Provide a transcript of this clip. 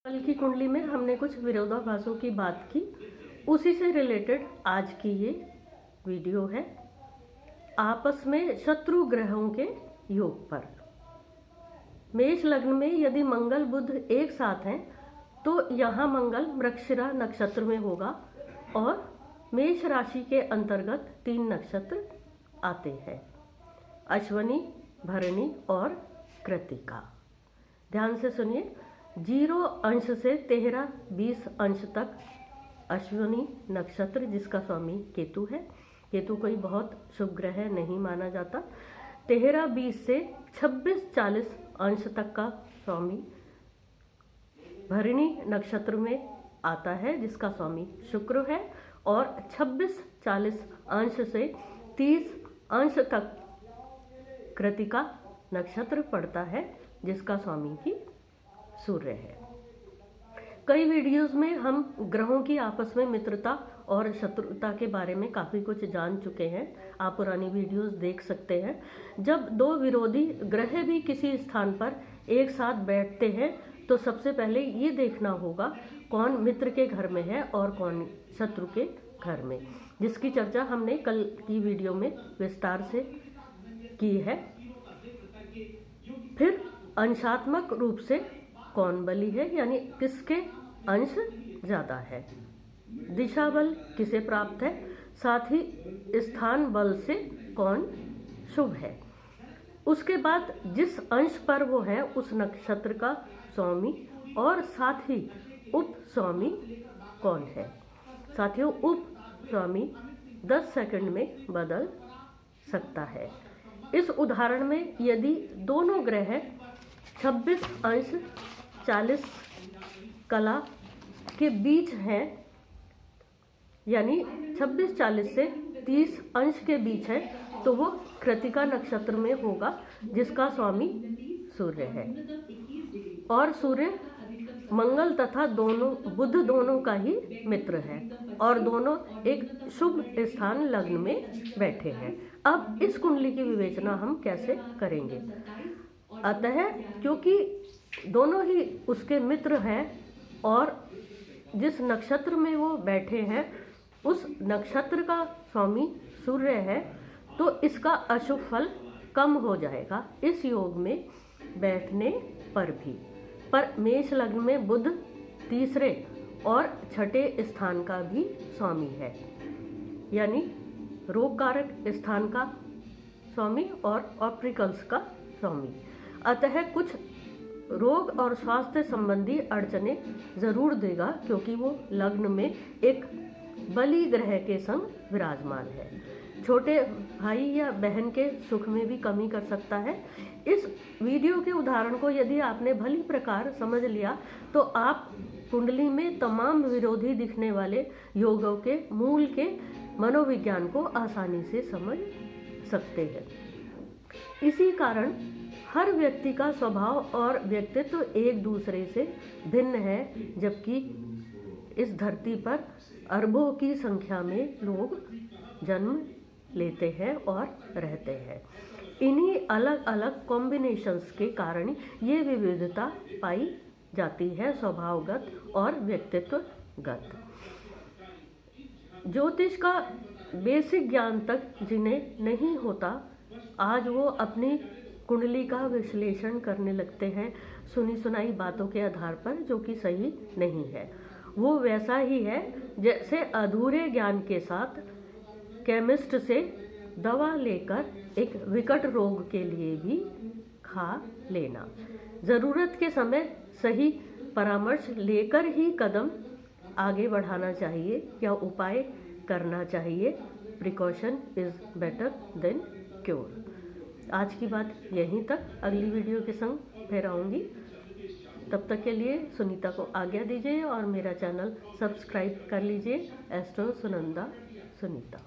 कल की कुंडली में हमने कुछ विरोधाभासों की बात की, उसी से रिलेटेड आज की ये वीडियो है आपस में शत्रु ग्रहों के योग पर। मेष लग्न में यदि मंगल बुध एक साथ हैं तो यहाँ मंगल मृगशिरा नक्षत्र में होगा और मेष राशि के अंतर्गत 3 नक्षत्र आते हैं, अश्वनी, भरणी और कृत्तिका। ध्यान से सुनिए, 0 अंश से 13-20 अंश तक अश्विनी नक्षत्र जिसका स्वामी केतु है। केतु कोई बहुत शुभ ग्रह नहीं माना जाता। 13-20 से 26-40 अंश तक का स्वामी भरणी नक्षत्र में आता है जिसका स्वामी शुक्र है और 26-40 अंश से 30 अंश तक कृत्तिका नक्षत्र पड़ता है जिसका स्वामी की सूर्य है। कई वीडियोस में हम ग्रहों की आपस में मित्रता और शत्रुता के बारे में काफ़ी कुछ जान चुके हैं, आप पुरानी वीडियोस देख सकते हैं। जब 2 विरोधी ग्रह भी किसी स्थान पर एक साथ बैठते हैं तो सबसे पहले ये देखना होगा कौन मित्र के घर में है और कौन शत्रु के घर में, जिसकी चर्चा हमने कल की वीडियो में विस्तार से की है। फिर अंशात्मक रूप से कौन बली है, यानी किसके अंश ज़्यादा है, दिशा बल किसे प्राप्त है, साथ ही स्थान बल से कौन शुभ है। उसके बाद जिस अंश पर वो है उस नक्षत्र का स्वामी और साथ ही उप स्वामी कौन है। साथियों, उप स्वामी 10 सेकंड में बदल सकता है। इस उदाहरण में यदि दोनों ग्रह 26 अंश 40 कला के बीच हैं, यानी 26-40 से 30 अंश के बीच है, तो वो कृत्तिका नक्षत्र में होगा जिसका स्वामी सूर्य है और सूर्य मंगल तथा बुध दोनों का ही मित्र है और दोनों एक शुभ स्थान लग्न में बैठे हैं। अब इस कुंडली की विवेचना हम कैसे करेंगे? अतः क्योंकि दोनों ही उसके मित्र हैं और जिस नक्षत्र में वो बैठे हैं उस नक्षत्र का स्वामी सूर्य है, तो इसका अशुभ फल कम हो जाएगा इस योग में बैठने पर भी। पर मेष लग्न में बुध तीसरे और छठे स्थान का भी स्वामी है, यानी रोग कारक स्थान का स्वामी और ऑप्टिकल्स का स्वामी। अतः कुछ रोग और स्वास्थ्य संबंधी अड़चने जरूर देगा क्योंकि वो लग्न में एक बली ग्रह के संग विराजमान है। छोटे भाई या बहन के सुख में भी कमी कर सकता है। इस वीडियो के उदाहरण को यदि आपने भली प्रकार समझ लिया तो आप कुंडली में तमाम विरोधी दिखने वाले योगों के मूल के मनोविज्ञान को आसानी से समझ सकते हैं। इसी कारण हर व्यक्ति का स्वभाव और व्यक्तित्व एक दूसरे से भिन्न है, जबकि इस धरती पर अरबों की संख्या में लोग जन्म लेते हैं और रहते हैं। इन्हीं अलग अलग कॉम्बिनेशंस के कारण ये विविधता पाई जाती है, स्वभावगत और व्यक्तित्वगत। ज्योतिष का बेसिक ज्ञान तक जिन्हें नहीं होता, आज वो अपनी कुंडली का विश्लेषण करने लगते हैं सुनी सुनाई बातों के आधार पर, जो कि सही नहीं है। वो वैसा ही है जैसे अधूरे ज्ञान के साथ केमिस्ट से दवा लेकर एक विकट रोग के लिए भी खा लेना। ज़रूरत के समय सही परामर्श लेकर ही कदम आगे बढ़ाना चाहिए या उपाय करना चाहिए। Precaution is better than cure. आज की बात यहीं तक, अगली वीडियो के संग फिर आऊँगी। तब तक के लिए सुनीता को आज्ञा दीजिए और मेरा चैनल सब्सक्राइब कर लीजिए, एस्ट्रो सुनंदा सुनीता।